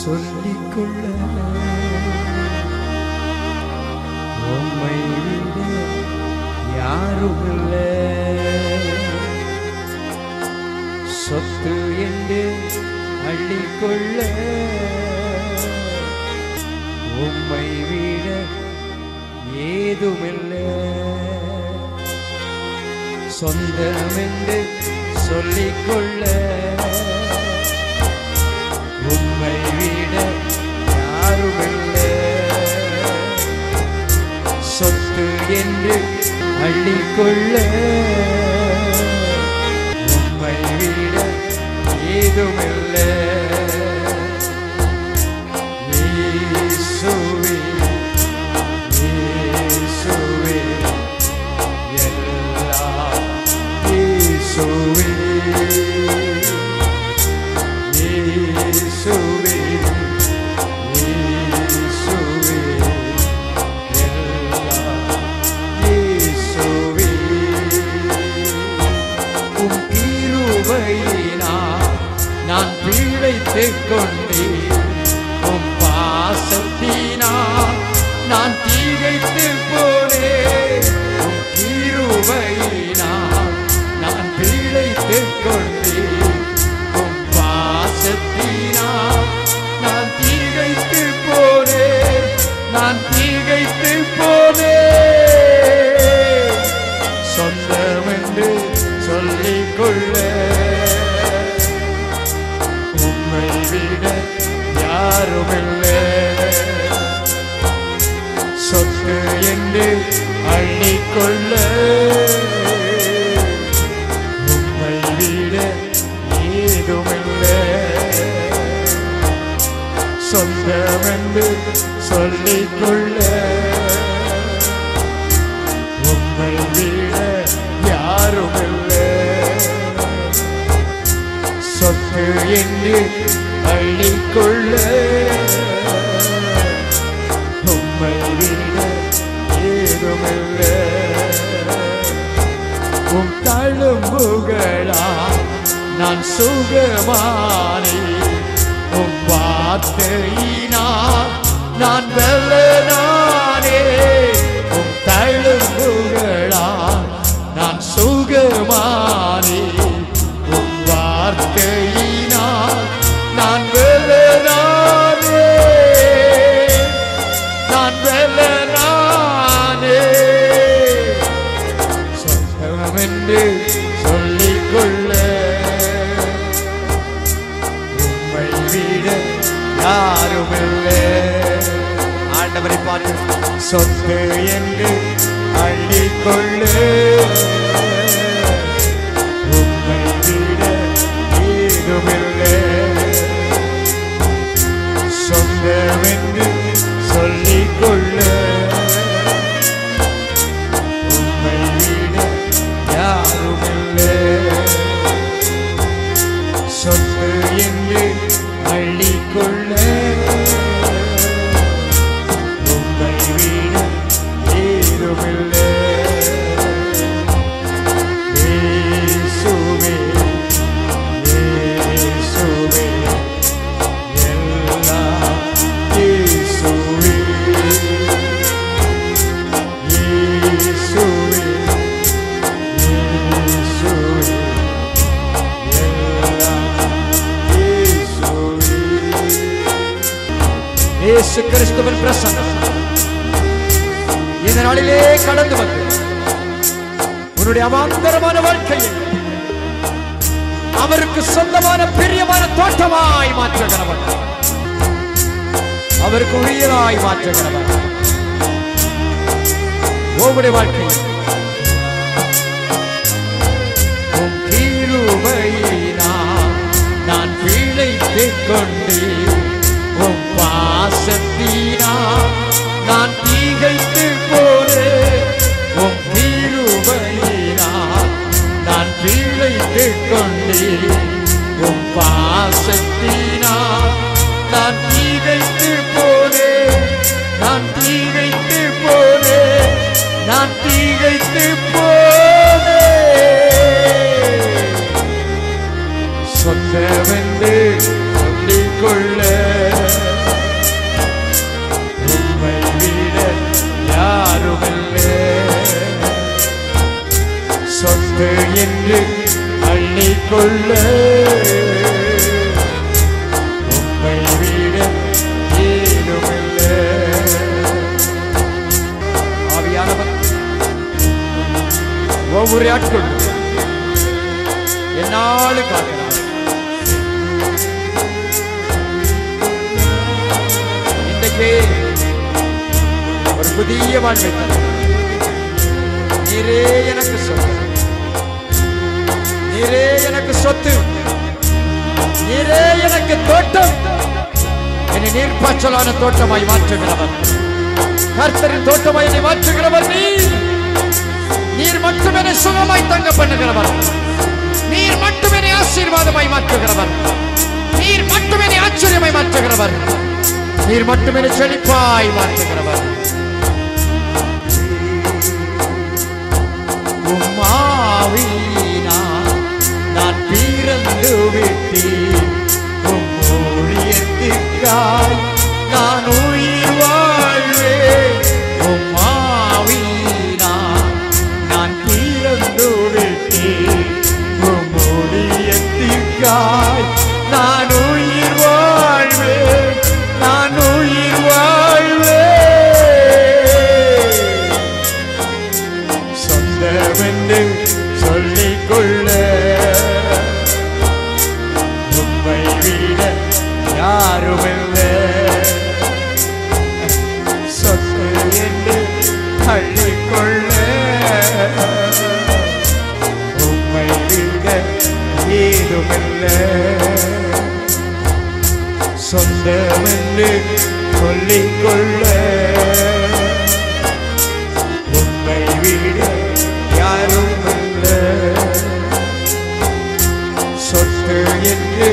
சொல்லிக்கொள்ள உம்மை விட யாரும் இல்லை. சொத்து என்று அள்ளிக்கொள்ள உம்மை விட ஏதுமில்லை. சொந்தம் என்று சொல்லிக்கொள்ள உம்மை விட யாருமில்லை. சொத்து என்று அள்ளிக்கொள்ள உம்மை விட ஏதுமில்லை. இயேசுவே இயேசுவே எல்லாம் இயேசுவே இயேசுவே இயேசுவே எல்லாம் இயேசுவே. உம் கிருபையினால் நான் பிழைத்துக் கொண்டேன். உம் பாசத்தினால் நான் திகைத்து போனேன். உம் கிருபையினால் நான் பிழைத்துக் கொண்டேன். உம் பாசத்தினால் நான் திகைத்து போனேன். நான் திகைத்து போனேன். சொந்தம் என்று சொல்லிக்கொள்ள உம்மை விட யாருமில்லை. சொத்து என்று அள்ளிக்கொள்ள உம்மை விட ஏதுமில்லை. சொந்தம் என்று சொல்லிக்கொள்ள உம்மை விட யாருமில்லை. சொத்து என்று அள்ளிக்கொள்ள உம்மை விட ஏதுமில்லை. உம் தழும்புகளா நான் சுகமானேன். உம் வார்த்தையினால் நான் பலனானேன். உம் தழும்புகளா நான் சுகமானேன். உம் வார்த்தையினால் நான் பலனானேன். நான் பலனானேன். சொந்தம் என்று சொல்லிக்கொள்ள உம்மை விட யாருமில்லை. ஆண்டவரை பார்த்து சொத்து என்று அள்ளிக்கொள்ள உம்மை விட ஏதுமில்லை. சொந்தம் என்று சொல்லிக்கொள்ள உம்மை விட யாருமில்லை. சொத்து என்று அள்ளிக்கொள்ள உம்மை விட ஏதுமில்லை. இயேசுவே இயேசுவே எல்லாம் இயேசுவே இயேசுவே இயேசுவே எல்லாம் இயேசுவே. இயேசு கிறிஸ்துவின் பிரசன்னம் இந்த நாளிலே கடந்து வந்து உன்னுடைய அவாந்தரமான வாழ்க்கையில் அவருக்கு சொந்தமான பிரியமான தோட்டமாய் மாற்றுகிறவர், அவருக்கு உரியதாய் மாற்றுகிறவர். உம்முடைய வாழ்க்கையில் உம் கிருபையினால் நான் பிழைத்துக் கொண்டேன். உம் பாசத்தினால் நான் திகைத்து போனேன். உம் கிருபையினால் நான் பிழைத்துக் கொண்டேன். உம் பாசத்தினால் நான் திகைத்து போனேன். நான் திகைத்து போனேன். நான் திகைத்து போனேன். சொந்தமென்று சொல்லிக்கொள்ள சொத்து என்று அள்ளிக்கொள்ள உம்மை விட ஏதுமில்லை. ஆவியானவர் ஒவ்வொரு ஆட்களும் என்னாலும் காக்கிறார். இன்றைக்கு ஒரு புதிய வாழ்வை தருகிறார். நீரே எனக்கு சொத்து, நீரே எனக்கு சொத்து, நீரே எனக்கு தோட்டம். என்னை நீர்ப்பாய்ச்சலான தோட்டமாய் மாற்றுகிறவர், கர்த்தரின் தோட்டமாய் என்னை மாற்றுகிறவர். நீர் மட்டும் என்னை சுகமாய் தங்க பண்ணுகிறவர். நீர் மட்டும் என்னை ஆசீர்வாதமாய் மாற்றுகிறவர். நீர் மட்டும் என்னை ஆச்சரியமாய் மாற்றுகிறவர். நீர் மட்டும் என்னை செழிப்பாய் மாற்றுகிறவர். உம்மாவினா நான் பிறந்து விட்டேன். ஊழியத்திற்காய் நான் உயிர் வாழ்வேன். உம்மாவினா நான் பிறந்து விட்டேன். ஊழியத்திற்காய் நான் உயிர் வாழ்வேன். நான் உயிர் வாழ்வேன். சொந்தமென்று சொல்லிக்கொள்ள உம்மை விட யாருமில்லை. சொத்து என்று தள்ளிக்கொள்ள உம்மை விட ஏதுமில்லை. சொந்தமென்று சொல்லிக்கொள்ள உம்மை விட யாருமில்லை. சொத்து என்று